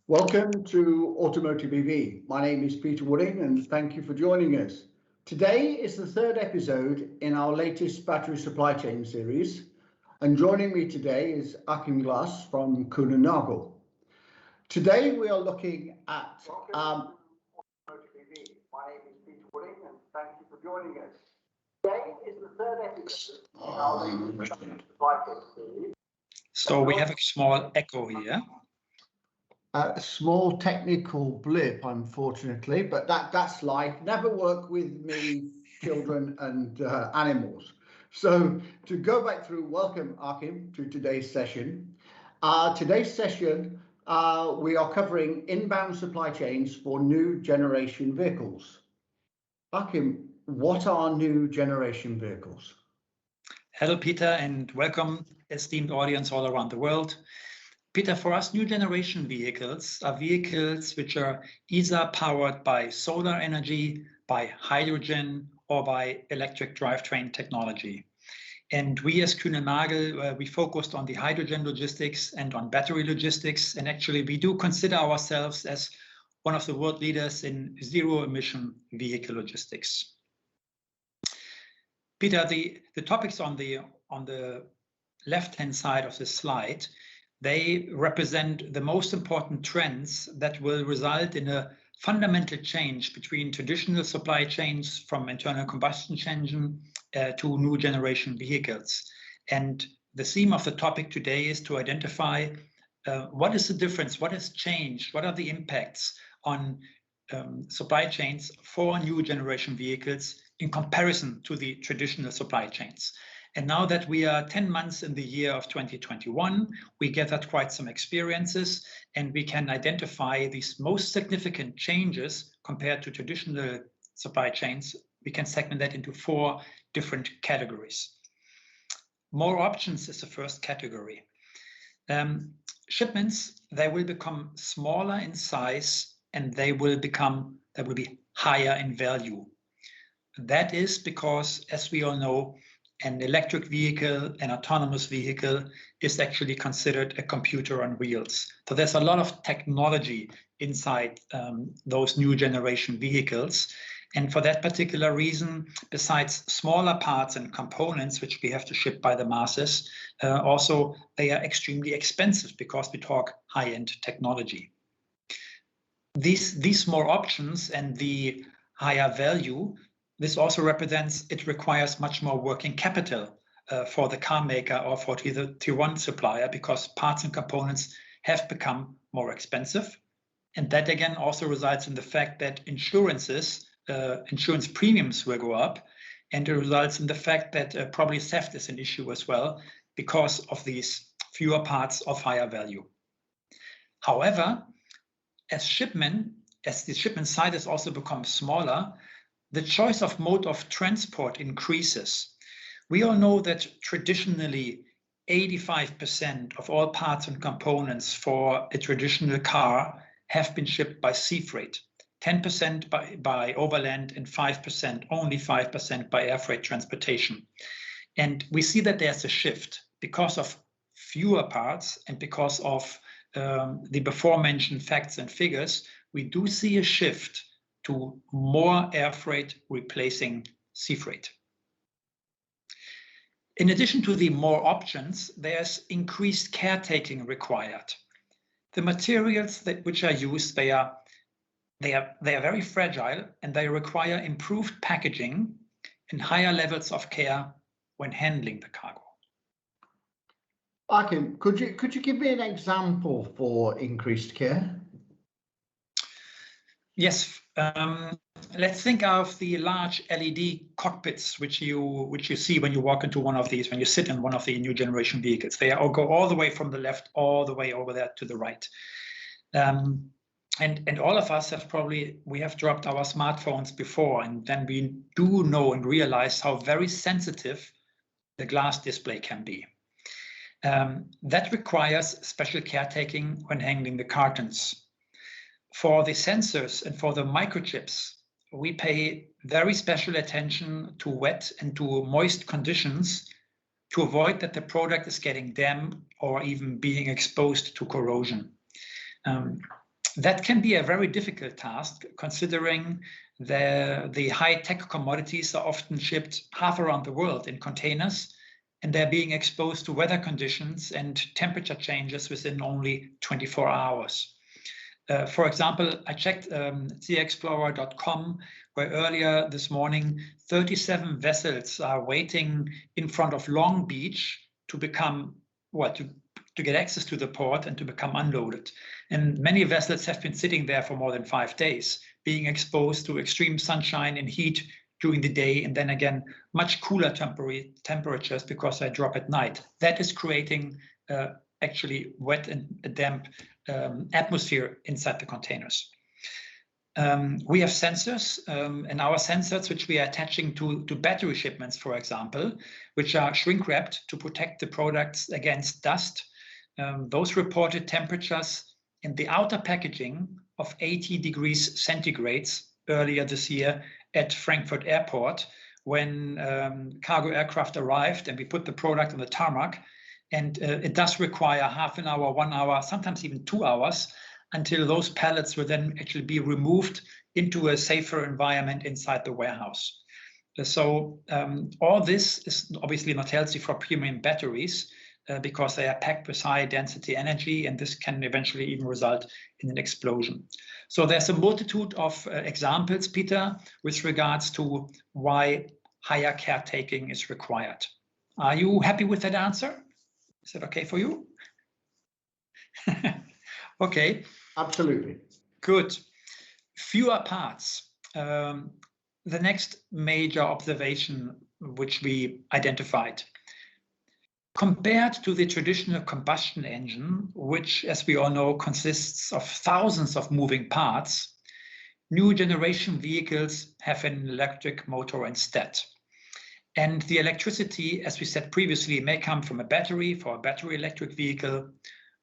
Welcome to Automotive EV. My name is Peter Wooding and thank you for joining us. Today is the third episode in our latest battery supply chain series, and joining me today is Achim Glass from Kuehne Nagel. Today we are looking at Automotive EV. My name is Peter Wooding and thank you for joining us. Today is the third episode in our latest battery supply chain series. So we have a small echo here. A small technical blip, unfortunately, but that's life. Never work with me, children and animals. So to go back through, welcome Achim to today's session. Today's session, we are covering inbound supply chains for new generation vehicles. Achim, what are new generation vehicles? Hello, Peter, and welcome, esteemed audience all around the world. Peter, for us, new generation vehicles are vehicles which are either powered by solar energy, by hydrogen, or by electric drivetrain technology. And we as Kuehne Nagel, we focused on the hydrogen logistics and on battery logistics. And actually, we do consider ourselves as one of the world leaders in zero-emission vehicle logistics. Peter, the topics on the left-hand side of the slide, they represent the most important trends that will result in a fundamental change between traditional supply chains from internal combustion engine to new generation vehicles. And the theme of the topic today is to identify what is the difference, what has changed, what are the impacts on supply chains for new generation vehicles in comparison to the traditional supply chains. And now that we are 10 months in the year of 2021, we gathered quite some experiences and we can identify these most significant changes compared to traditional supply chains. We can segment that into 4 different categories. More options is the first category. Shipments, they will become smaller in size and they will be higher in value. That is because, as we all know, an electric vehicle, an autonomous vehicle is actually considered a computer on wheels. So there's a lot of technology inside those new generation vehicles. And for that particular reason, besides smaller parts and components, which we have to ship by the masses, also they are extremely expensive because we talk high-end technology. These more options and the higher value, this also represents it requires much more working capital for the car maker or for the tier 1 supplier because parts and components have become more expensive. And that again also results in the fact that insurance premiums will go up, and it results in the fact that probably theft is an issue as well because of these fewer parts of higher value. However, as the shipment size also becomes smaller, the choice of mode of transport increases. We all know that traditionally 85% of all parts and components for a traditional car have been shipped by sea freight, 10% by overland and only 5% by air freight transportation. And we see that there's a shift because of fewer parts and because of the before mentioned facts and figures. We do see a shift to more air freight replacing sea freight. In addition to the more options, there's increased caretaking required. The materials which are used, they are very fragile and they require improved packaging and higher levels of care when handling the cargo. Achim, could you give me an example for increased care? Yes, let's think of the large LED cockpits which you see when you walk into one of these, when you sit in one of the new generation vehicles. They all go all the way from the left all the way over there to the right. And all of us we have dropped our smartphones before, and then we do know and realize how very sensitive the glass display can be. That requires special caretaking when handling the cartons. For the sensors and for the microchips, we pay very special attention to wet and to moist conditions to avoid that the product is getting damp or even being exposed to corrosion. That can be a very difficult task, considering the high-tech commodities are often shipped half around the world in containers, and they're being exposed to weather conditions and temperature changes within only 24 hours. For example, I checked seaexplorer.com, where earlier this morning 37 vessels are waiting in front of Long Beach to become, to get access to the port and to become unloaded. And many vessels have been sitting there for more than 5 days, being exposed to extreme sunshine and heat during the day, and then again much cooler temperatures because they drop at night. That is creating actually wet and damp atmosphere inside the containers. We have sensors, and our sensors, which we are attaching to battery shipments, for example, which are shrink wrapped to protect the products against dust. Those reported temperatures in the outer packaging of 80 degrees centigrade earlier this year at Frankfurt Airport, when cargo aircraft arrived and we put the product on the tarmac. And it does require half an hour, 1 hour, sometimes even 2 hours until those pallets will then actually be removed into a safer environment inside the warehouse. So all this is obviously not healthy for premium batteries because they are packed with high density energy, and this can eventually even result in an explosion. So there's a multitude of examples, Peter, with regards to why higher caretaking is required. Are you happy with that answer? Is that okay for you? Okay. Absolutely. Good. Fewer parts. The next major observation which we identified. Compared to the traditional combustion engine, which, as we all know, consists of thousands of moving parts, new generation vehicles have an electric motor instead. And the electricity, as we said previously, may come from a battery for a battery electric vehicle,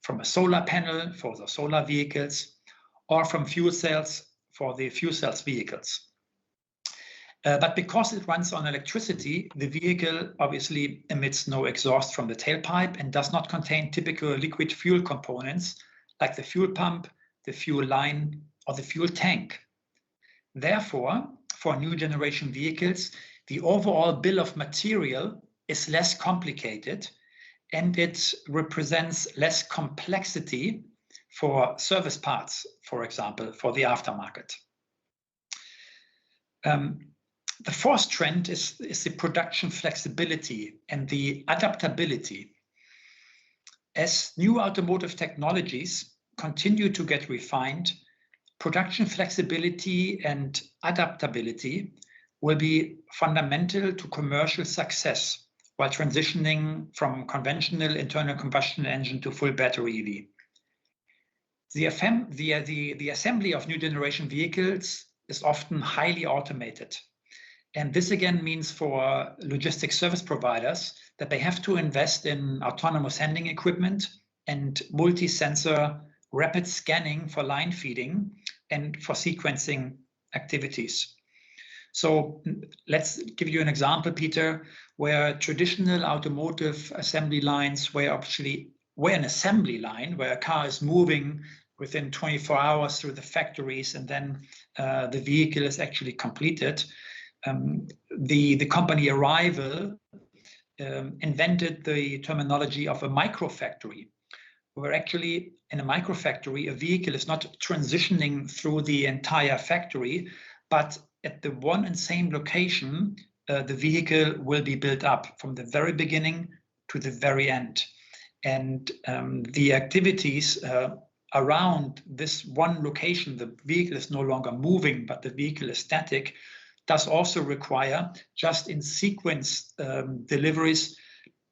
from a solar panel for the solar vehicles, or from fuel cells for the fuel cells vehicles. But because it runs on electricity, the vehicle obviously emits no exhaust from the tailpipe and does not contain typical liquid fuel components like the fuel pump, the fuel line, or the fuel tank. Therefore, for new generation vehicles, the overall bill of material is less complicated, and it represents less complexity for service parts, for example, for the aftermarket. The fourth trend is the production flexibility and the adaptability. As new automotive technologies continue to get refined, production flexibility and adaptability will be fundamental to commercial success while transitioning from conventional internal combustion engine to full battery EV. The assembly of new generation vehicles is often highly automated. And this again means for logistics service providers that they have to invest in autonomous handling equipment and multi-sensor rapid scanning for line feeding and for sequencing activities. So let's give you an example, Peter, where traditional automotive assembly lines were an assembly line where a car is moving within 24 hours through the factories and then the vehicle is actually completed. The company Arrival invented the terminology of a microfactory, where actually in a microfactory, a vehicle is not transitioning through the entire factory, but at the one and same location, the vehicle will be built up from the very beginning to the very end. And the activities around this one location, the vehicle is no longer moving, but the vehicle is static, does also require just in sequence deliveries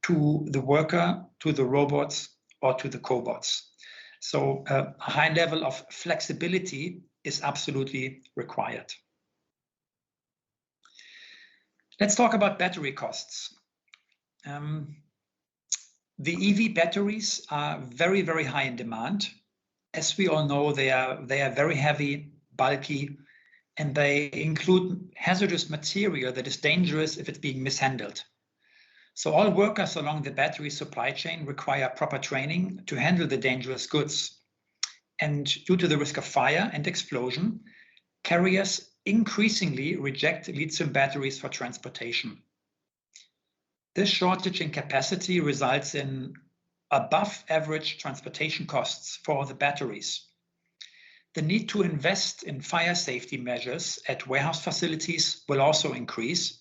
to the worker, to the robots, or to the cobots. So a high level of flexibility is absolutely required. Let's talk about battery costs. The EV batteries are very, very high in demand. As we all know, they are very heavy, bulky, and they include hazardous material that is dangerous if it's being mishandled. So all workers along the battery supply chain require proper training to handle the dangerous goods. and due to the risk of fire and explosion, carriers increasingly reject lithium batteries for transportation. This shortage in capacity results in above average transportation costs for the batteries. The need to invest in fire safety measures at warehouse facilities will also increase.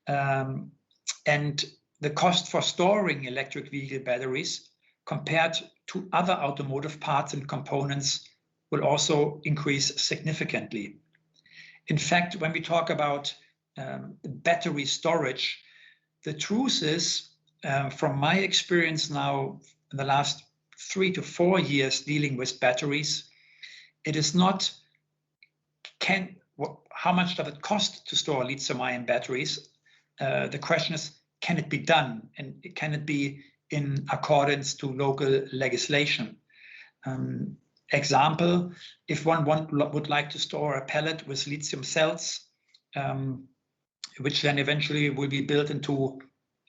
And the cost for storing electric vehicle batteries compared to other automotive parts and components will also increase significantly. In fact, when we talk about battery storage, the truth is, from my experience now in the last 3 to 4 years dealing with batteries, it is not how much does it cost to store lithium-ion batteries. The question is, can it be done, and can it be in accordance to local legislation? Example, if one would like to store a pellet with lithium cells, which then eventually will be built into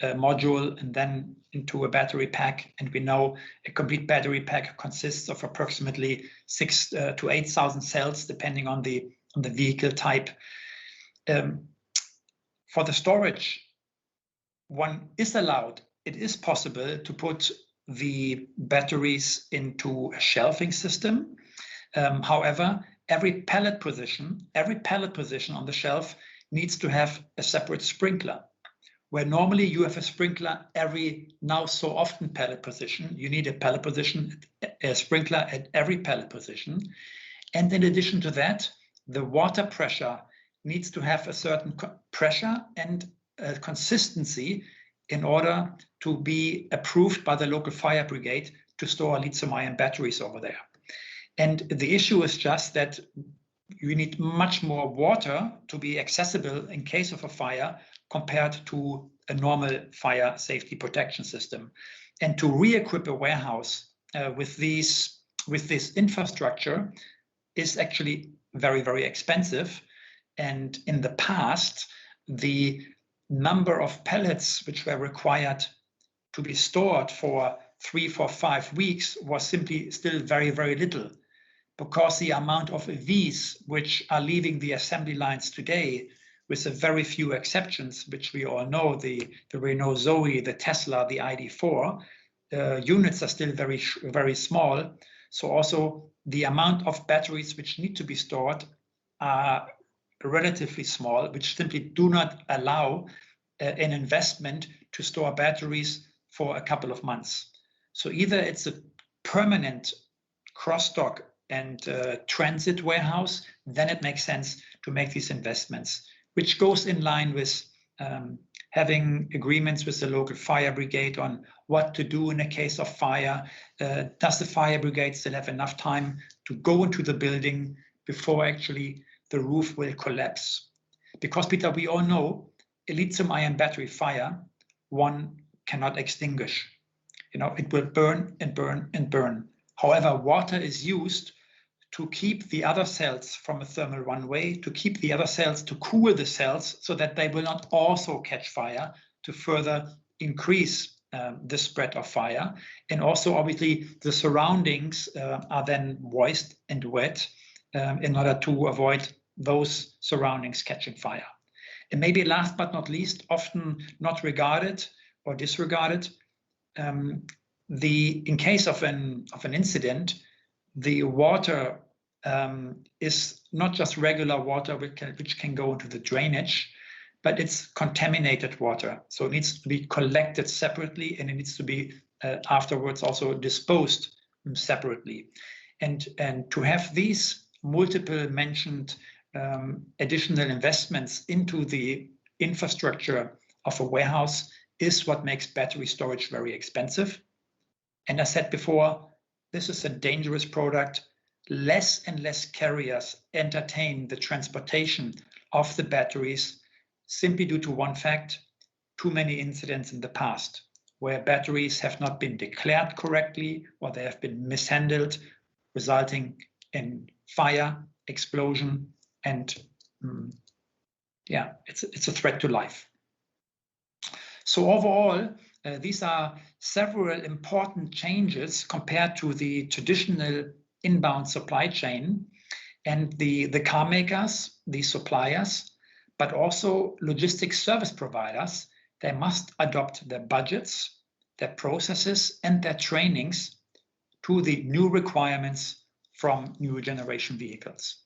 a module and then into a battery pack, and we know a complete battery pack consists of approximately 6,000 to 8,000 cells, depending on the vehicle type. For the storage, one is allowed, it is possible to put the batteries into a shelving system. However, every pallet position on the shelf needs to have a separate sprinkler. Where normally you have a sprinkler every now so often pallet position, you need a sprinkler at every pallet position. And in addition to that, the water pressure needs to have a certain pressure and consistency in order to be approved by the local fire brigade to store lithium-ion batteries over there. And the issue is just that you need much more water to be accessible in case of a fire compared to a normal fire safety protection system. And to re-equip a warehouse with this infrastructure is actually very, very expensive. And in the past, the number of pallets which were required to be stored for 3, 4, 5 weeks was simply still very, very little, because the amount of EVs which are leaving the assembly lines today, with a very few exceptions, which we all know, the Renault Zoe, the Tesla, the ID.4, units are still very, very small. So also the amount of batteries which need to be stored are relatively small, which simply do not allow an investment to store batteries for a couple of months. So either it's a permanent cross-dock and transit warehouse, then it makes sense to make these investments, which goes in line with having agreements with the local fire brigade on what to do in a case of fire. Does the fire brigade still have enough time to go into the building before actually the roof will collapse? Because, Peter, we all know a lithium-ion battery fire, one cannot extinguish. It will burn and burn and burn. However, water is used to keep the other cells from a thermal runaway, to keep the other cells, to cool the cells so that they will not also catch fire, to further increase the spread of fire. And also, obviously, the surroundings are then moist and wet in order to avoid those surroundings catching fire. And maybe last but not least, often not regarded or disregarded, in case of an incident, the water is not just regular water which can go into the drainage, but it's contaminated water. So it needs to be collected separately, and it needs to be afterwards also disposed separately. And to have these multiple mentioned additional investments into the infrastructure of a warehouse is what makes battery storage very expensive. And as I said before, this is a dangerous product. Less and less carriers entertain the transportation of the batteries simply due to one fact: too many incidents in the past where batteries have not been declared correctly or they have been mishandled, resulting in fire, explosion, and it's a threat to life. So overall, these are several important changes compared to the traditional inbound supply chain, and the car makers, the suppliers, but also logistics service providers, they must adopt their budgets, their processes, and their trainings to the new requirements from new generation vehicles.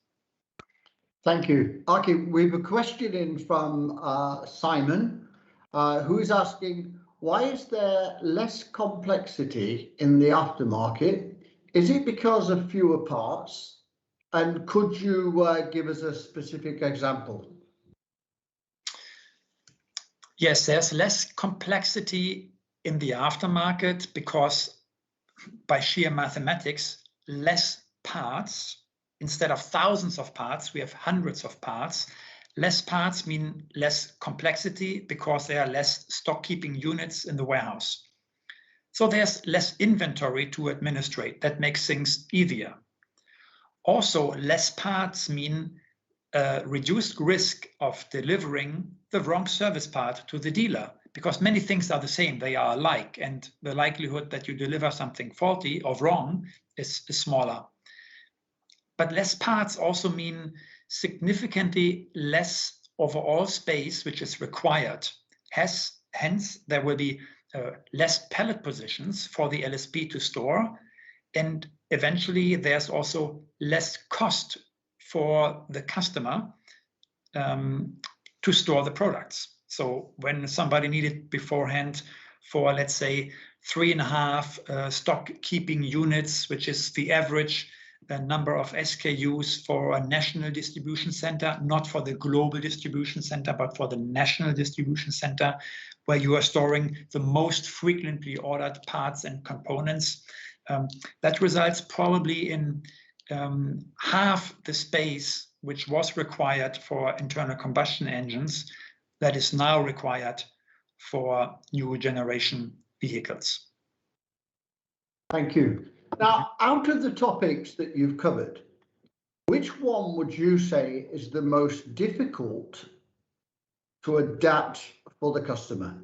Thank you. Okay, we have a question in from Simon, who is asking, why is there less complexity in the aftermarket? Is it because of fewer parts? And could you give us a specific example? Yes, there's less complexity in the aftermarket because by sheer mathematics, less parts, instead of thousands of parts, we have hundreds of parts. Less parts mean less complexity because there are less stock keeping units in the warehouse. So there's less inventory to administrate. That makes things easier. Also, less parts mean reduced risk of delivering the wrong service part to the dealer, because many things are the same, they are alike, and the likelihood that you deliver something faulty or wrong is smaller. But less parts also mean significantly less overall space which is required. Hence, there will be less pallet positions for the LSP to store, and eventually there's also less cost for the customer to store the products. So when somebody needed beforehand for, let's say, 3.5 stock keeping units, which is the average number of SKUs for a national distribution center, not for the global distribution center, but for the national distribution center, where you are storing the most frequently ordered parts and components. That results probably in half the space which was required for internal combustion engines that is now required for new generation vehicles. Thank you. Now, out of the topics that you've covered, which one would you say is the most difficult to adapt for the customer?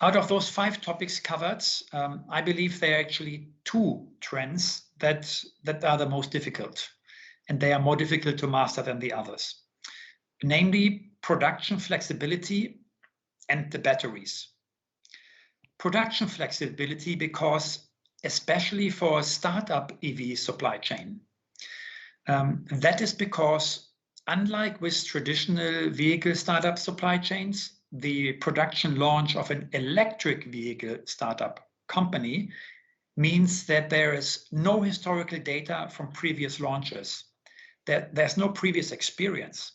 Out of those 5 topics covered, I believe there are actually 2 trends that are the most difficult, and they are more difficult to master than the others. Namely, production flexibility and the batteries. Production flexibility because, especially for a startup EV supply chain, that is because, unlike with traditional vehicle startup supply chains, the production launch of an electric vehicle startup company means that there is no historical data from previous launches. There's no previous experience.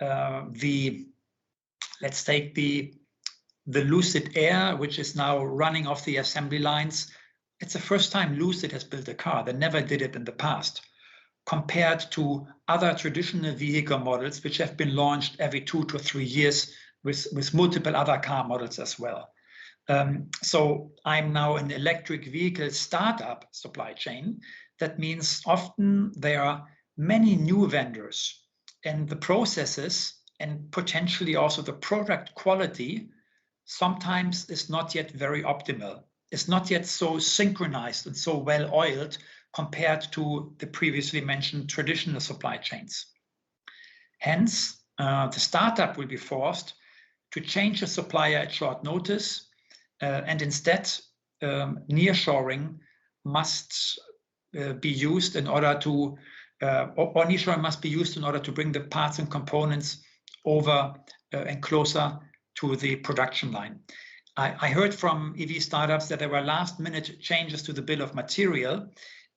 Let's take the Lucid Air, which is now running off the assembly lines. It's the first time Lucid has built a car. They never did it in the past, compared to other traditional vehicle models, which have been launched every 2 to 3 years with multiple other car models as well. So I'm now an electric vehicle startup supply chain. That means often there are many new vendors, and the processes and potentially also the product quality sometimes is not yet very optimal. It's not yet so synchronized and so well oiled compared to the previously mentioned traditional supply chains. Hence, the startup will be forced to change a supplier at short notice, and instead nearshoring must be used in order to, or nearshoring must be used in order to bring the parts and components over and closer to the production line. I heard from EV startups that there were last-minute changes to the bill of material,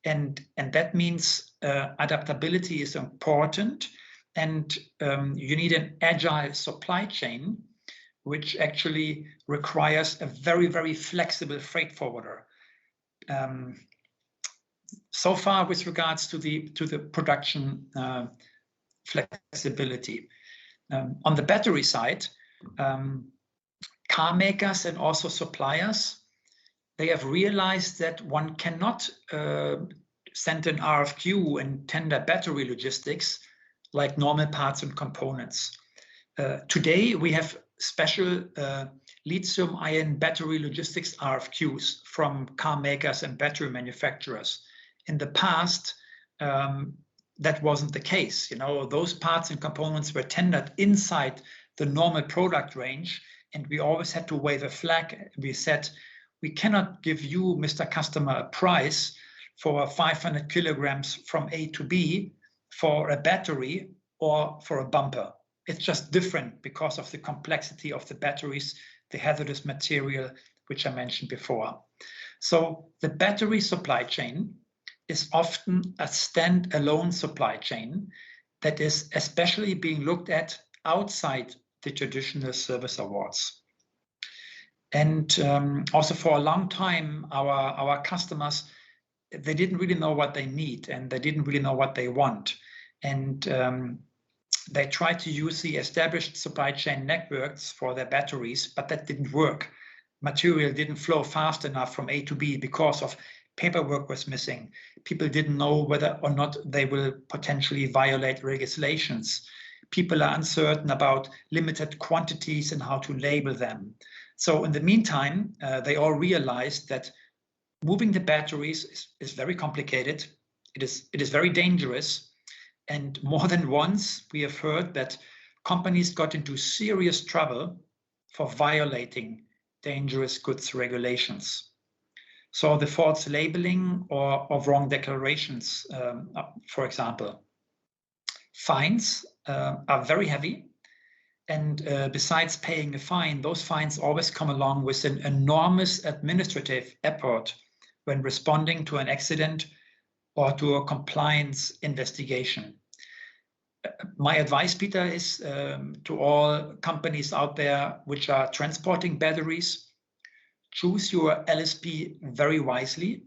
and that means adaptability is important, and you need an agile supply chain, which actually requires a very, very flexible freight forwarder. So far, with regards to the production flexibility. On the battery side, car makers and also suppliers, they have realized that one cannot send an RFQ and tender battery logistics like normal parts and components. Today, we have special lithium-ion battery logistics RFQs from car makers and battery manufacturers. In the past, that wasn't the case. You know, those parts and components were tendered inside the normal product range, and we always had to wave a flag. We said, we cannot give you, Mr. Customer, a price for 500 kilograms from A to B for a battery or for a bumper. It's just different because of the complexity of the batteries, the hazardous material, which I mentioned before. So the battery supply chain is often a standalone supply chain that is especially being looked at outside the traditional service awards. And also for a long time, our customers, they didn't really know what they need and they didn't really know what they want. And they tried to use the established supply chain networks for their batteries, but that didn't work. Material didn't flow fast enough from A to B because of paperwork was missing. People didn't know whether or not they will potentially violate regulations. People are uncertain about limited quantities and how to label them. So in the meantime, they all realized that moving the batteries is very complicated. It is very dangerous. And more than once, we have heard that companies got into serious trouble for violating dangerous goods regulations. So the false labeling or wrong declarations, for example. Fines are very heavy. And besides paying a fine, those fines always come along with an enormous administrative effort when responding to an accident or to a compliance investigation. My advice, Peter, is to all companies out there which are transporting batteries, choose your LSP very wisely.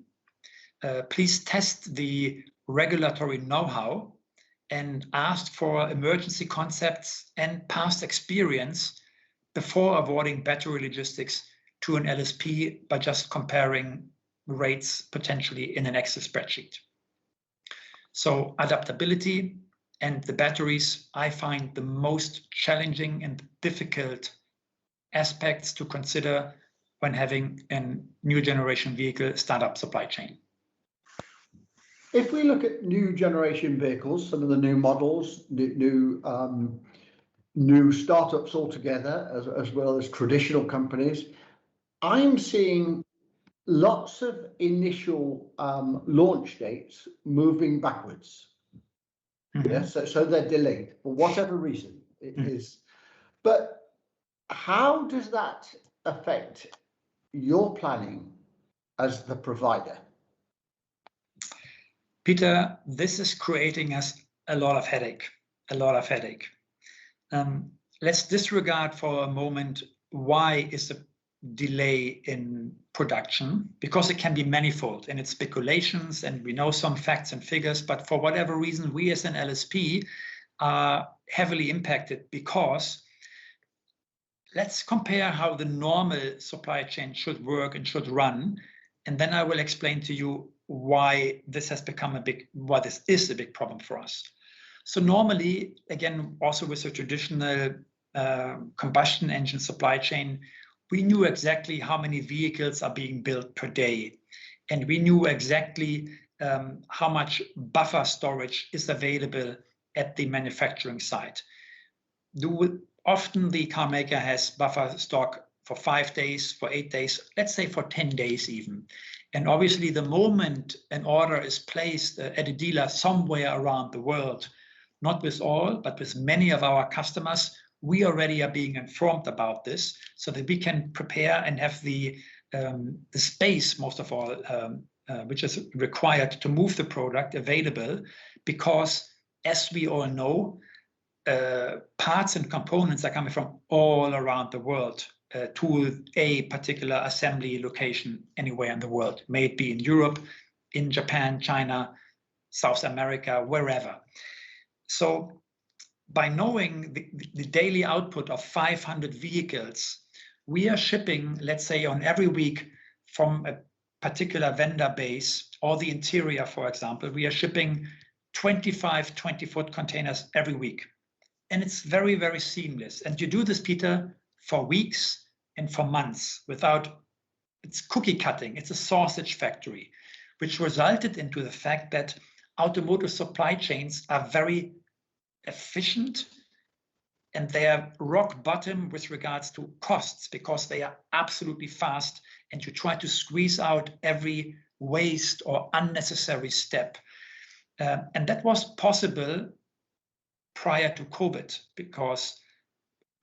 Please test the regulatory know-how and ask for emergency concepts and past experience before awarding battery logistics to an LSP by just comparing rates potentially in an Excel spreadsheet. So adaptability and the batteries, I find the most challenging and difficult aspects to consider when having a new generation vehicle startup supply chain. If we look at new generation vehicles, some of the new models, new startups altogether, as well as traditional companies, I'm seeing lots of initial launch dates moving backwards. Mm-hmm. Yeah, so they're delayed for whatever reason it is. But how does that affect your planning as the provider? Peter, this is creating us a lot of headache. Let's disregard for a moment why is the delay in production, because it can be manifold and it's speculations and we know some facts and figures, but for whatever reason, we as an LSP are heavily impacted because let's compare how the normal supply chain should work and should run. And then I will explain to you why this has become why this is a big problem for us. So normally, again, also with a traditional combustion engine supply chain, we knew exactly how many vehicles are being built per day. And we knew exactly how much buffer storage is available at the manufacturing site. Often the car maker has buffer stock for 5 days, for 8 days, let's say for 10 days even. And obviously the moment an order is placed at a dealer somewhere around the world, not with all, but with many of our customers, we already are being informed about this so that we can prepare and have the space, most of all, which is required to move the product available, because as we all know, parts and components are coming from all around the world to a particular assembly location anywhere in the world. May it be in Europe, in Japan, China, South America, wherever. So by knowing the daily output of 500 vehicles, we are shipping, let's say on every week from a particular vendor base or the interior, for example, we are shipping 25 20-foot containers every week. And it's very, very seamless. And you do this, Peter, for weeks and for months without, it's cookie cutting, it's a sausage factory, which resulted into the fact that automotive supply chains are very efficient and they are rock bottom with regards to costs because they are absolutely fast and you try to squeeze out every waste or unnecessary step. And that was possible prior to COVID because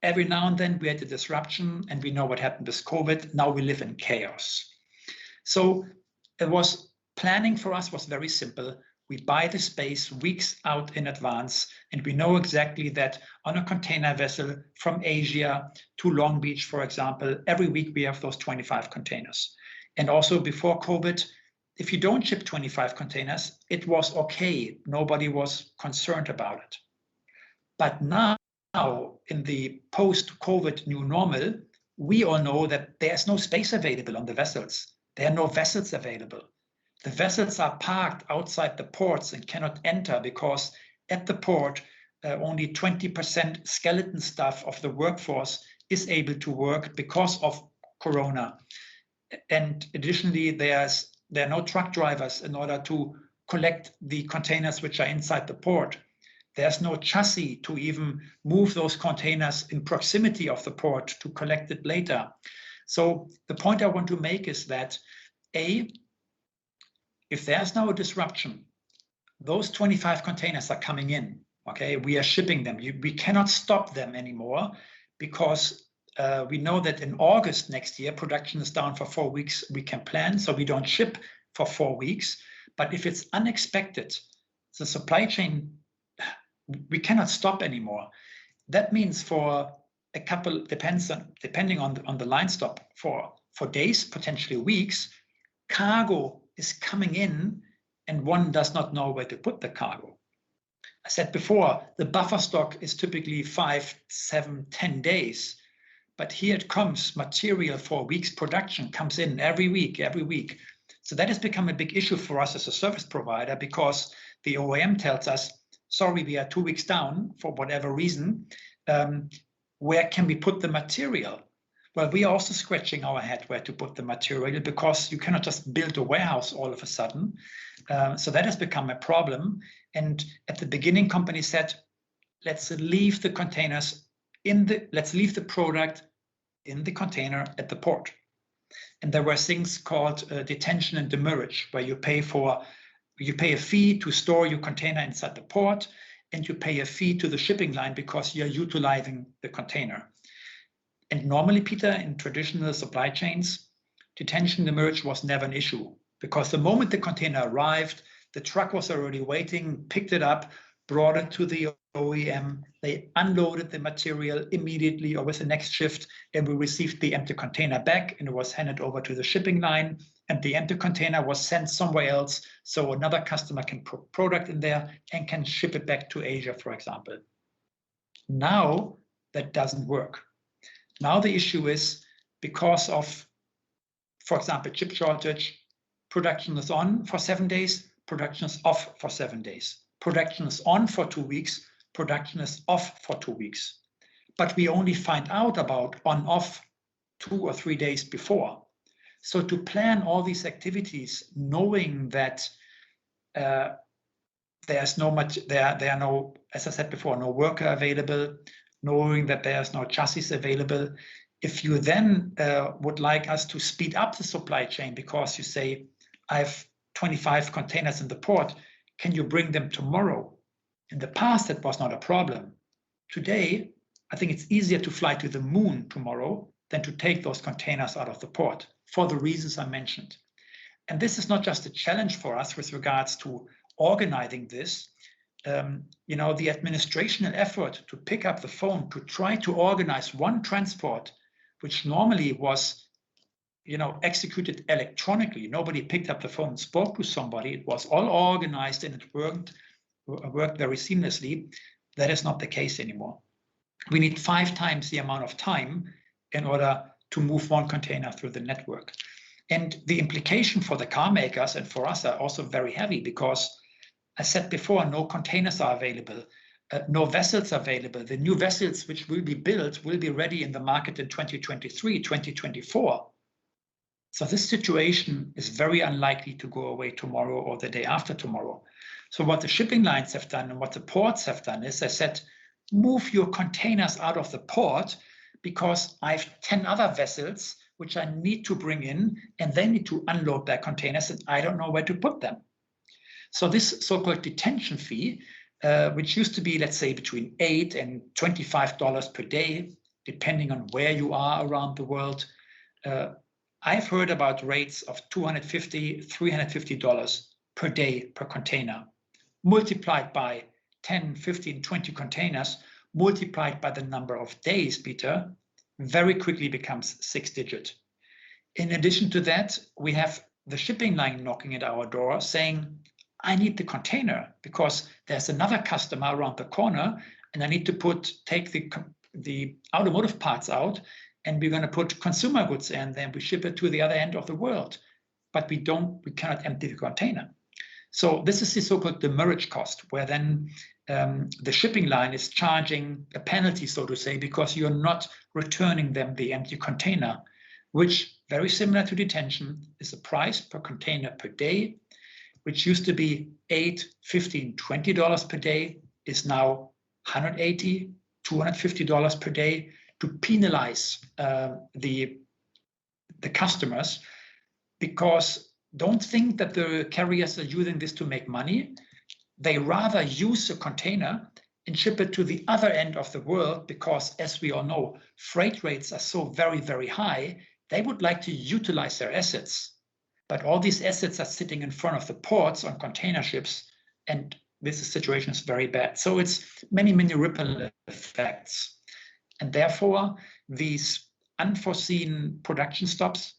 every now and then we had a disruption and we know what happened with COVID. Now we live in chaos. So it was planning for us was very simple. We buy the space weeks out in advance, and we know exactly that on a container vessel from Asia to Long Beach, for example, every week we have those 25 containers. And also before COVID, if you don't ship 25 containers, it was okay. Nobody was concerned about it. But now in the post-COVID new normal, we all know that there's no space available on the vessels. There are no vessels available. The vessels are parked outside the ports and cannot enter because at the port, only 20% skeleton staff of the workforce is able to work because of Corona. And additionally, there are no truck drivers in order to collect the containers which are inside the port. There's no chassis to even move those containers in proximity of the port to collect it later. So the point I want to make is that if there's now a disruption, those 25 containers are coming in, okay? We are shipping them. We cannot stop them anymore because we know that in August next year, production is down for 4 weeks. We can plan, so we don't ship for 4 weeks. But if it's unexpected, the supply chain, we cannot stop anymore. That means for a couple, depending on the line stop, for days, potentially weeks, cargo is coming in and one does not know where to put the cargo. I said before, the buffer stock is typically 5, 7, 10 days, but here it comes, material for weeks production comes in every week. So that has become a big issue for us as a service provider because the OEM tells us, sorry, we are 2 weeks down for whatever reason. Where can we put the material? Well, we are also scratching our head where to put the material because you cannot just build a warehouse all of a sudden. So that has become a problem. And at the beginning, companies said, let's leave the containers let's leave the product in the container at the port. And there were things called detention and demurrage, where you pay a fee to store your container inside the port, and you pay a fee to the shipping line because you're utilizing the container. And normally, Peter, in traditional supply chains, detention and demurrage was never an issue because the moment the container arrived, the truck was already waiting, picked it up, brought it to the OEM. They unloaded the material immediately or with the next shift, and we received the empty container back and it was handed over to the shipping line. And the empty container was sent somewhere else so another customer can put product in there and can ship it back to Asia, for example. Now that doesn't work. Now the issue is because of, for example, chip shortage, production is on for 7 days, production is off for 7 days. Production is on for 2 weeks, production is off for 2 weeks. But we only find out about on-off 2 or 3 days before. So to plan all these activities, knowing that there's there are no, as I said before, no worker available, knowing that there's no chassis available. If you then would like us to speed up the supply chain because you say, I have 25 containers in the port, can you bring them tomorrow? In the past, that was not a problem. Today, I think it's easier to fly to the moon tomorrow than to take those containers out of the port for the reasons I mentioned. And this is not just a challenge for us with regards to organizing this. The administrational effort to pick up the phone to try to organize one transport, which normally was, executed electronically. Nobody picked up the phone and spoke to somebody. It was all organized and it worked very seamlessly. That is not the case anymore. We need 5 times the amount of time in order to move one container through the network. And the implication for the car makers and for us are also very heavy because I said before, no containers are available. no vessels available. The new vessels which will be built will be ready in the market in 2023, 2024. So this situation is very unlikely to go away tomorrow or the day after tomorrow. So what the shipping lines have done and what the ports have done is they said, move your containers out of the port because I have 10 other vessels which I need to bring in, and they need to unload their containers and I don't know where to put them. So this so-called detention fee, which used to be, let's say, between $8 and $25 per day, depending on where you are around the world. I've heard about rates of $250, $350 per day per container, multiplied by 10, 15, 20 containers, multiplied by the number of days, Peter, very quickly becomes 6-digit. In addition to that, we have the shipping line knocking at our door saying, I need the container because there's another customer around the corner and I need to take the automotive parts out and we're going to put consumer goods in, then we ship it to the other end of the world, but we cannot empty the container. So this is the so-called demurrage cost, where then the shipping line is charging a penalty, so to say, because you're not returning them the empty container, which, very similar to detention, is a price per container per day, which used to be $8, $15, $20 per day, is now $180, $250 per day, to penalize the customers, because don't think that the carriers are using this to make money. They rather use a container and ship it to the other end of the world because, as we all know, freight rates are so very, very high. They would like to utilize their assets, but all these assets are sitting in front of the ports on container ships, and this situation is very bad. So it's many, many ripple effects. And therefore, these unforeseen production stops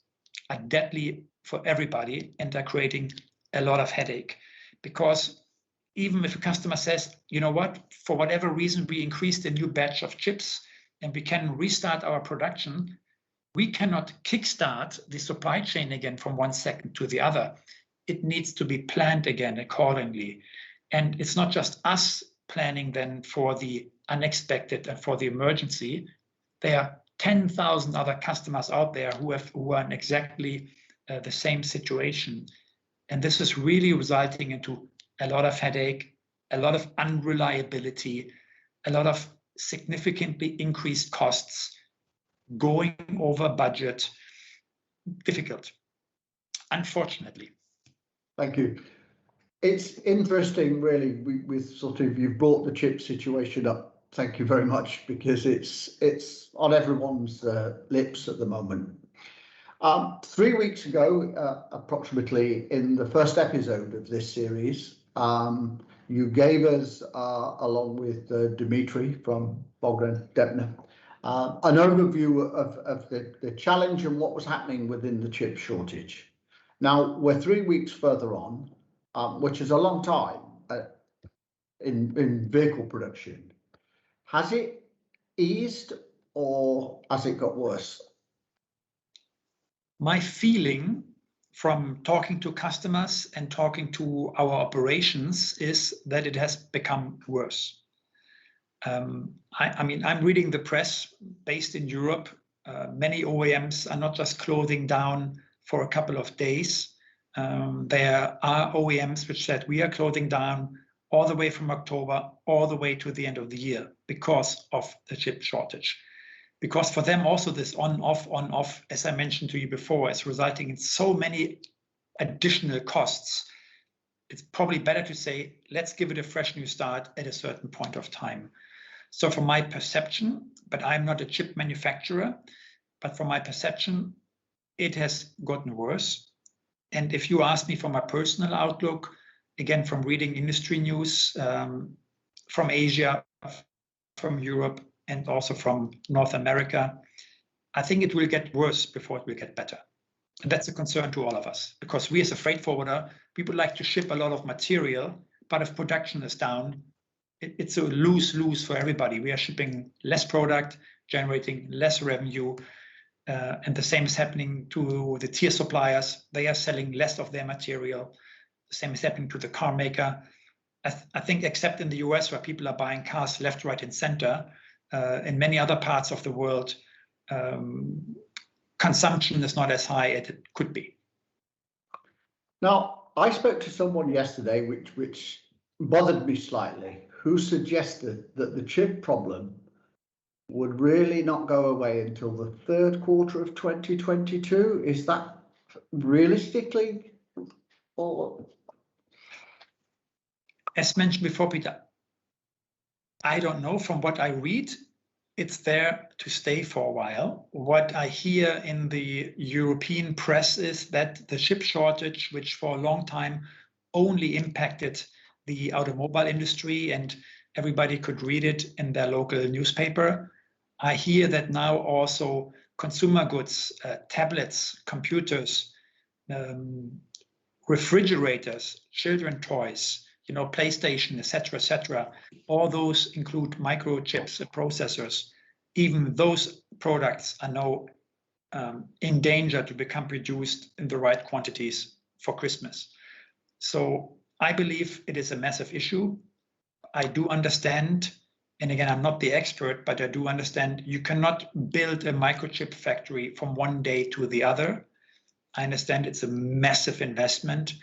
are deadly for everybody and are creating a lot of headache. Because even if a customer says, you know what, for whatever reason, we increased a new batch of chips and we can restart our production, we cannot kickstart the supply chain again from one second to the other. It needs to be planned again accordingly. And it's not just us planning then for the unexpected and for the emergency. There are 10,000 other customers out there who are in exactly the same situation. And this is really resulting into a lot of headache, a lot of unreliability, a lot of significantly increased costs, going over budget. Difficult, unfortunately. Thank you. It's interesting, really, with sort of, you've brought the chip situation up. Thank you very much, because it's on everyone's lips at the moment. 3 weeks ago, approximately, in the first episode of this series, you gave us, along with Dimitri from Bogdan Debner, an overview of the challenge and what was happening within the chip shortage. Now, we're 3 weeks further on, which is a long time in vehicle production. Has it eased or has it got worse? My feeling from talking to customers and talking to our operations is that it has become worse. I mean, I'm reading the press based in Europe. Many OEMs are not just closing down for a couple of days. There are OEMs which said we are closing down all the way from October, all the way to the end of the year because of the chip shortage. Because for them also this on, off, as I mentioned to you before, is resulting in so many additional costs. It's probably better to say, let's give it a fresh new start at a certain point of time. So from my perception, but I'm not a chip manufacturer, but from my perception, it has gotten worse. And if you ask me for my personal outlook, again, from reading industry news from Asia, from Europe, and also from North America, I think it will get worse before it will get better. And that's a concern to all of us, because we as a freight forwarder, we would like to ship a lot of material, but if production is down, it's a lose-lose for everybody. We are shipping less product, generating less revenue, and the same is happening to the tier suppliers. They are selling less of their material. The same is happening to the car maker. I think except in the US, where people are buying cars left, right, and center, in many other parts of the world, consumption is not as high as it could be. Now, I spoke to someone yesterday, which bothered me slightly, who suggested that the chip problem would really not go away until the third quarter of 2022. Is that realistically, or? As mentioned before, Peter, I don't know. From what I read, it's there to stay for a while. What I hear in the European press is that the chip shortage, which for a long time only impacted the automobile industry and everybody could read it in their local newspaper, I hear that now also consumer goods, tablets, computers, refrigerators, children toys, PlayStation, etc., all those include microchips and processors. Even those products are now in danger to become produced in the right quantities for Christmas. So I believe it is a massive issue. I do understand, and again, I'm not the expert, but I do understand you cannot build a microchip factory from one day to the other. I understand it's a massive investment.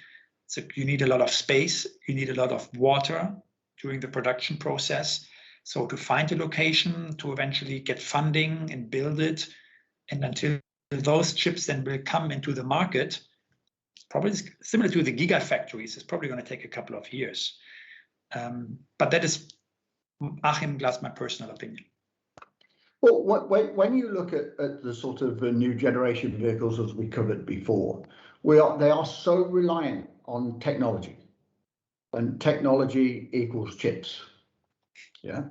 So you need a lot of space, you need a lot of water during the production process. So to find a location, to eventually get funding and build it, and until those chips then will come into the market, probably similar to the gigafactories, it's probably going to take a couple of years. But that is, Achim Glass, my personal opinion. Well, when you look at the sort of new generation vehicles as we covered before, they are so reliant on technology, and technology equals chips. Yeah.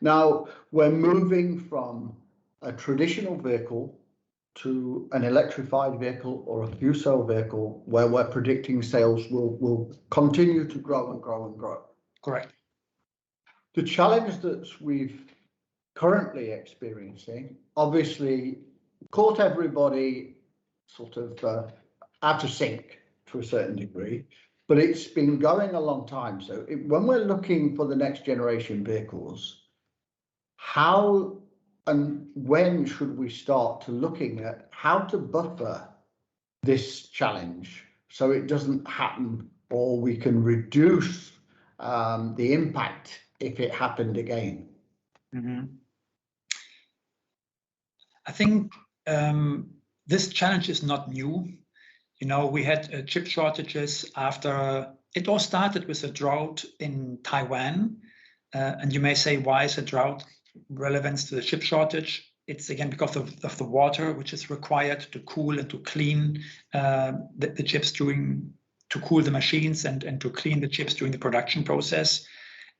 Now we're moving from a traditional vehicle to an electrified vehicle or a fuel cell vehicle, where we're predicting sales will continue to grow and grow and grow. Correct. The challenge that we've currently experiencing obviously caught everybody sort of out of sync to a certain degree, but it's been going a long time. So when we're looking for the next generation vehicles, how and when should we start to looking at how to buffer this challenge so it doesn't happen, or we can reduce the impact if it happened again? Mm-hmm. I think this challenge is not new. We had chip shortages after it all started with a drought in Taiwan. And you may say, why is a drought relevant to the chip shortage? It's again because of the water which is required to cool and to clean the chips to cool the machines and to clean the chips during the production process.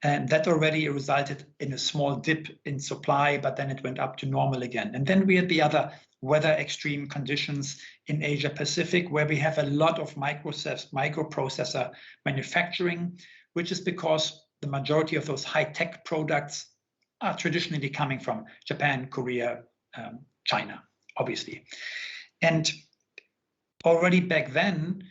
And that already resulted in a small dip in supply, but then it went up to normal again. And then we had the other weather extreme conditions in Asia Pacific, where we have a lot of microprocessor manufacturing, which is because the majority of those high-tech products are traditionally coming from Japan, Korea, China, obviously. And already back then,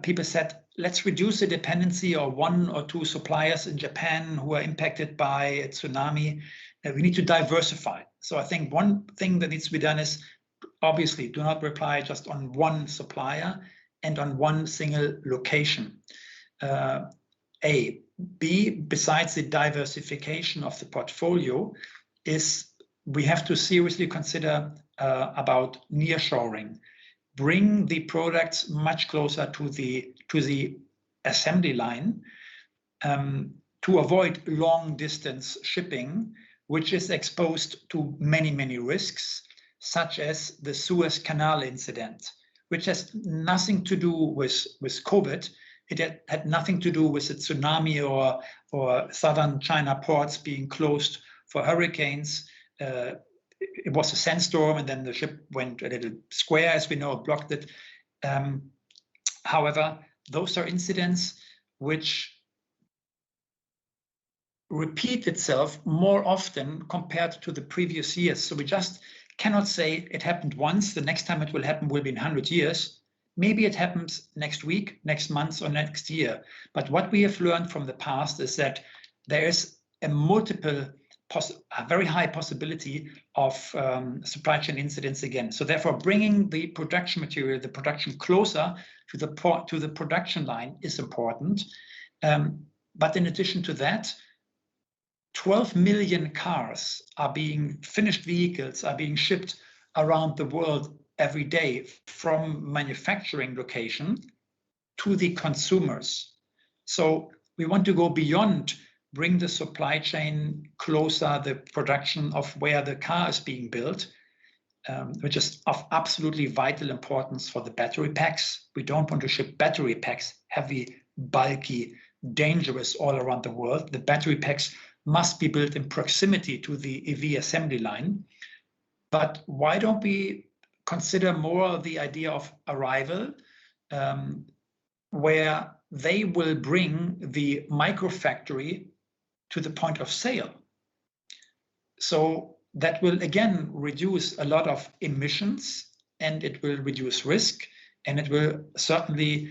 people said, let's reduce the dependency on one or two suppliers in Japan who are impacted by a tsunami. We need to diversify. So I think one thing that needs to be done is obviously do not rely just on one supplier and on one single location. A. B, besides the diversification of the portfolio, is we have to seriously consider about nearshoring. Bring the products much closer to the assembly line to avoid long distance shipping, which is exposed to many, many risks, such as the Suez Canal incident, which has nothing to do with COVID. It had nothing to do with the tsunami or southern China ports being closed for hurricanes. It was a sandstorm, and then the ship went a little square, as we know, blocked it. However, those are incidents which repeat itself more often compared to the previous years. So we just cannot say it happened once, the next time it will happen will be in 100 years. maybe it happens next week, next month, or next year. But what we have learned from the past is that there is a very high possibility of supply chain incidents again. So therefore, bringing the production material, the production closer to the production line is important. But in addition to that, 12 million cars finished vehicles are being shipped around the world every day from manufacturing location to the consumers. So we want to go beyond, bring the supply chain closer, the production of where the car is being built, which is of absolutely vital importance for the battery packs. We don't want to ship battery packs, heavy, bulky, dangerous all around the world. The battery packs must be built in proximity to the EV assembly line. But why don't we consider more the idea of arrival, where they will bring the microfactory to the point of sale? So that will again reduce a lot of emissions, and it will reduce risk, and it will certainly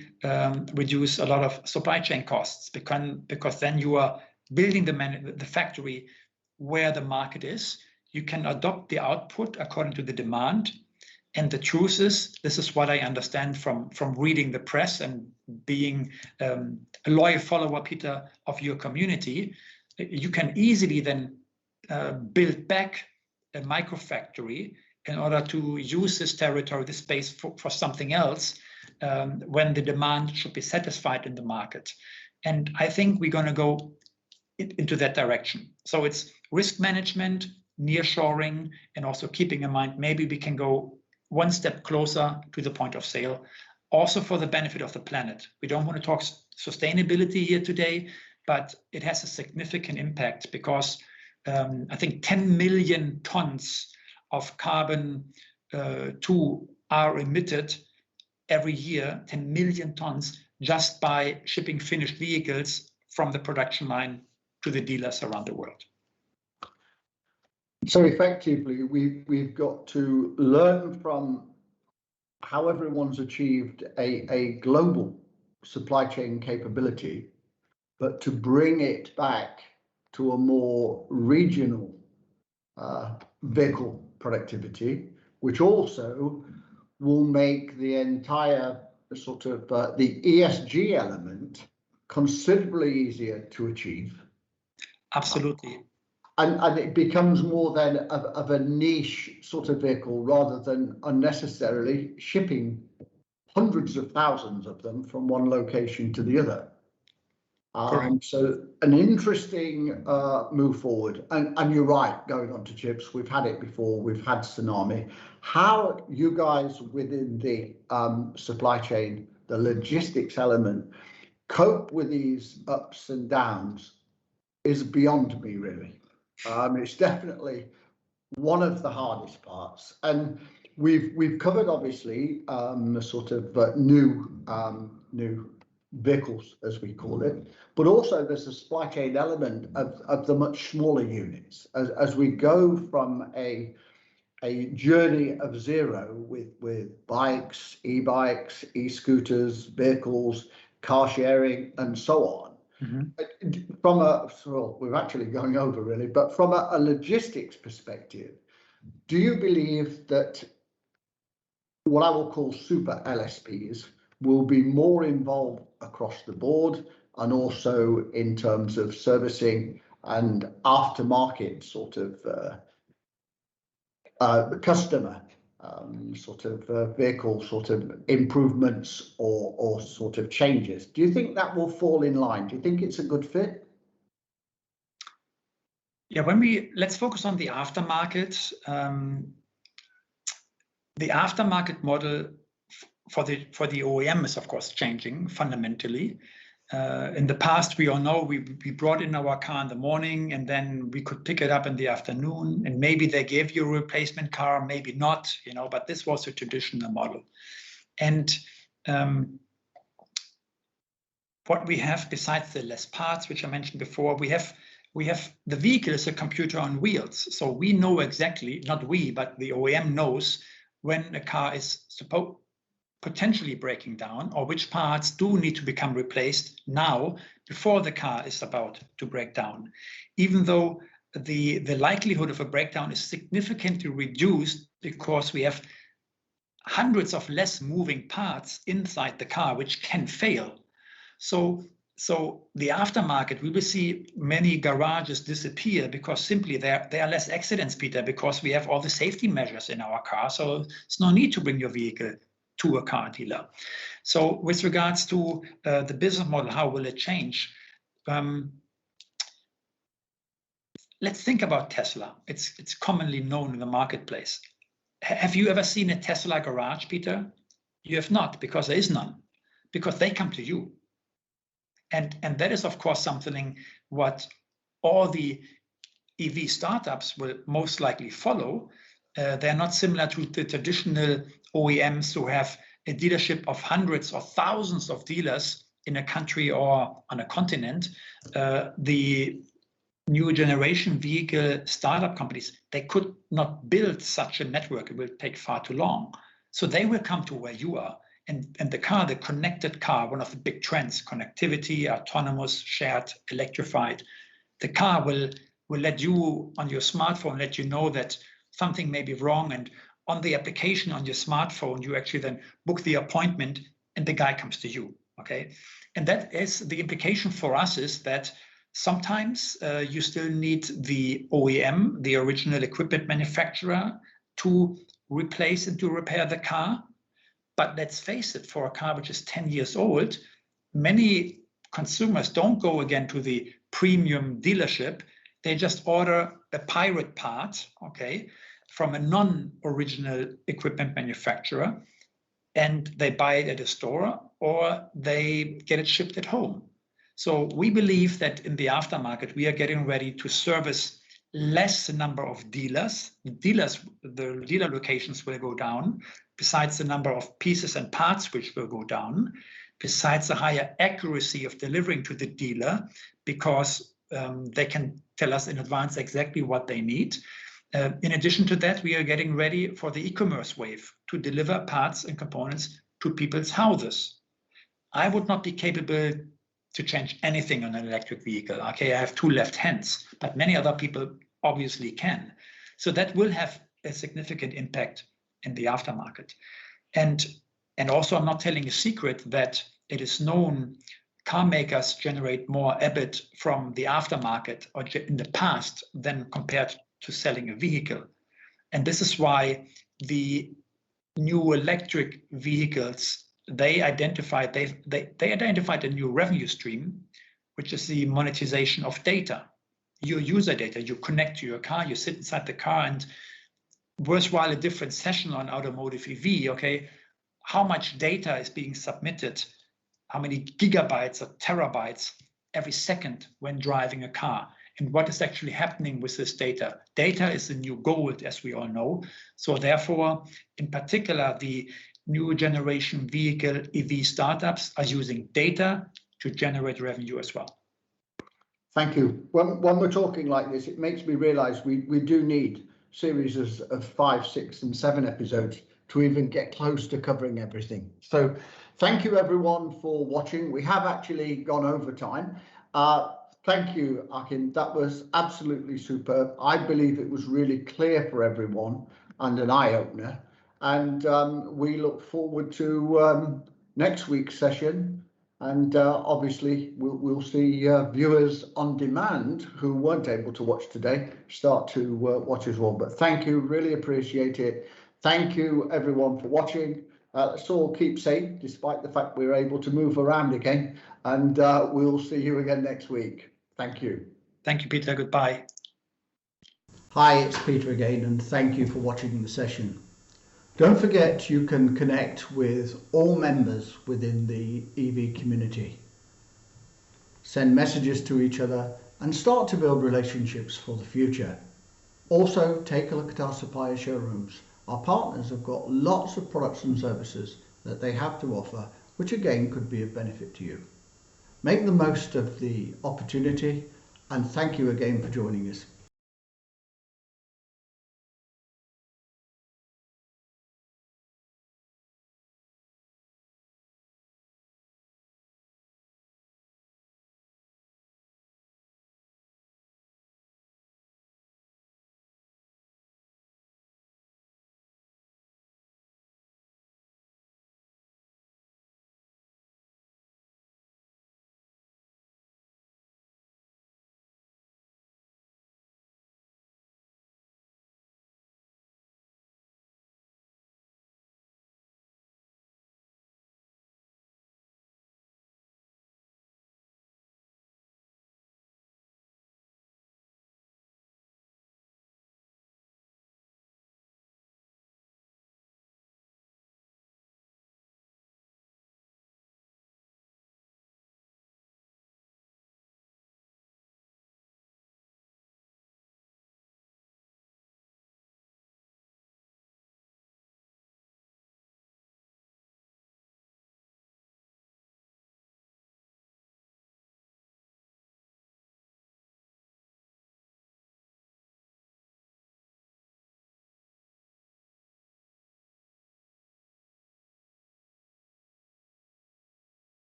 reduce a lot of supply chain costs, because then you are building the factory where the market is. You can adopt the output according to the demand. And the truth is, this is what I understand from reading the press and being a loyal follower, Peter, of your community. You can easily then build back a microfactory in order to use this territory, this space for something else, when the demand should be satisfied in the market. And I think we're going to go into that direction. So it's risk management, nearshoring, and also keeping in mind maybe we can go one step closer to the point of sale, also for the benefit of the planet. We don't want to talk sustainability here today, but it has a significant impact, because I think 10 million tons of carbon are emitted every year, 10 million tons, just by shipping finished vehicles from the production line to the dealers around the world. So effectively, we've got to learn from how everyone's achieved a global supply chain capability, but to bring it back to a more regional vehicle productivity, which also will make the entire sort of the ESG element considerably easier to achieve. Absolutely. And it becomes more then of a niche sort of vehicle, rather than unnecessarily shipping hundreds of thousands of them from one location to the other. So an interesting move forward. And you're right, going on to chips, we've had it before, we've had tsunami. How you guys within the supply chain, the logistics element, cope with these ups and downs is beyond me, really. It's definitely one of the hardest parts, and we've covered obviously the sort of new vehicles, as we call it, but also there's a supply chain element of the much smaller units as we go from a journey of zero with bikes, e-bikes, e-scooters, vehicles, car sharing, and so on. From we're actually going over really, but from a logistics perspective, do you believe that what I will call super LSPs will be more involved across the board, and also in terms of servicing and aftermarket sort of customer sort of vehicle sort of improvements or sort of changes? Do you think that will fall in line? Do you think it's a good fit? Yeah, let's focus on the aftermarket. The aftermarket model for the OEM is of course changing fundamentally. In the past, we all know we brought in our car in the morning, and then we could pick it up in the afternoon, and maybe they gave you a replacement car, maybe not, but this was a traditional model. And what we have besides the less parts, which I mentioned before, we have the vehicle is a computer on wheels. So we know exactly, not we, but the OEM knows when a car is potentially breaking down, or which parts do need to become replaced now before the car is about to break down, even though the likelihood of a breakdown is significantly reduced because we have hundreds of less moving parts inside the car which can fail. So the aftermarket, we will see many garages disappear because simply there are less accidents, Peter, because we have all the safety measures in our car. So there's no need to bring your vehicle to a car dealer. So with regards to the business model, how will it change? Let's think about Tesla. It's commonly known in the marketplace. Have you ever seen a Tesla garage, Peter? You have not, because there is none, because they come to you. And that is, of course, something what all the EV startups will most likely follow. They're not similar to the traditional OEMs who have a dealership of hundreds or thousands of dealers in a country or on a continent. The new generation vehicle startup companies, they could not build such a network. It will take far too long. So they will come to where you are. And the car, the connected car, one of the big trends, connectivity, autonomous, shared, electrified. The car will let you on your smartphone, let you know that something may be wrong. And on the application on your smartphone, you actually then book the appointment and the guy comes to you, okay? And that is the implication for us, is that sometimes you still need the OEM, the original equipment manufacturer, to replace and to repair the car. But let's face it, for a car which is 10 years old, many consumers don't go again to the premium dealership. They just order a pirate part, okay, from a non-original equipment manufacturer, and they buy it at a store or they get it shipped at home. So we believe that in the aftermarket, we are getting ready to service less number of dealers. The dealer locations will go down, besides the number of pieces and parts which will go down, besides the higher accuracy of delivering to the dealer, because they can tell us in advance exactly what they need. In addition to that, we are getting ready for the e-commerce wave to deliver parts and components to people's houses. I would not be capable to change anything on an electric vehicle. Okay, I have two left hands, but many other people obviously can. So that will have a significant impact in the aftermarket. And also, I'm not telling a secret that it is known car makers generate more EBIT from the aftermarket or in the past than compared to selling a vehicle. And this is why the new electric vehicles, they identified a new revenue stream, which is the monetization of data, your user data. You connect to your car, you sit inside the car, and worthwhile a different session on automotive EV, okay, how much data is being submitted, how many gigabytes or terabytes every second when driving a car, and what is actually happening with this data. Data is the new gold, as we all know. So therefore, in particular, the new generation vehicle EV startups are using data to generate revenue as well. Thank you. When we're talking like this, it makes me realize we do need series of 5, 6 and 7 episodes to even get close to covering everything. So thank you everyone for watching. We have actually gone over time. Thank you, Akin. That was absolutely superb. I believe it was really clear for everyone and an eye-opener. And we look forward to next week's session. And obviously, we'll see viewers on demand who weren't able to watch today start to watch as well. But thank you, really appreciate it. Thank you, everyone, for watching. Let's all keep safe, despite the fact we're able to move around again. And we'll see you again next week. Thank you. Thank you, Peter. Goodbye. Hi, it's Peter again, and thank you for watching the session. Don't forget you can connect with all members within the EV community. Send messages to each other and start to build relationships for the future. Also, take a look at our supplier showrooms. Our partners have got lots of products and services that they have to offer, which again could be of benefit to you. Make the most of the opportunity, and thank you again for joining us.